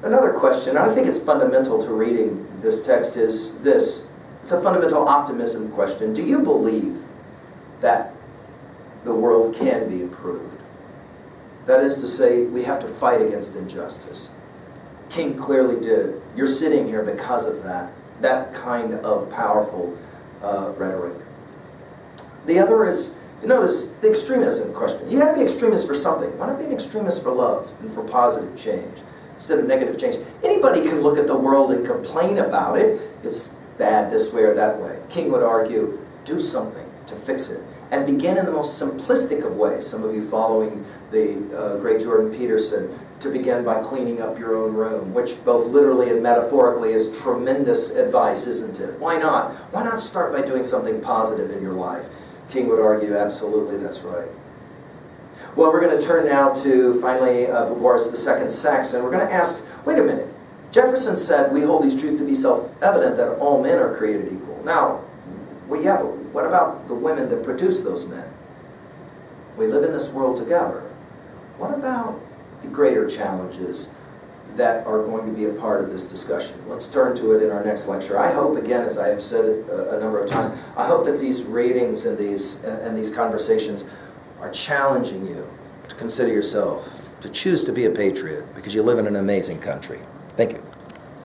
Another question, and I think it's fundamental to reading this text, is this. It's a fundamental optimism question. Do you believe that the world can be improved? That is to say, we have to fight against injustice. King clearly did. You're sitting here because of that kind of powerful rhetoric. The other is, you notice, the extremism question. You got to be extremist for something. Why not be an extremist for love and for positive change instead of negative change? Anybody can look at the world and complain about it. It's bad this way or that way. King would argue, do something to fix it. And begin in the most simplistic of ways. Some of you following the great Jordan Peterson, to begin by cleaning up your own room, which both literally and metaphorically is tremendous advice, isn't it? Why not? Why not start by doing something positive in your life? King would argue, absolutely, that's right. Well, we're going to turn now to, finally, before us, the second sex, and we're going to ask, wait a minute. Jefferson said, we hold these truths to be self-evident that all men are created equal. Now, well, yeah, but what about the women that produce those men? We live in this world together. What about the greater challenges that are going to be a part of this discussion? Let's turn to it in our next lecture. I hope, again, as I have said a number of times, I hope that these readings and these conversations are challenging you to consider yourself, to choose to be a patriot, because you live in an amazing country. Thank you.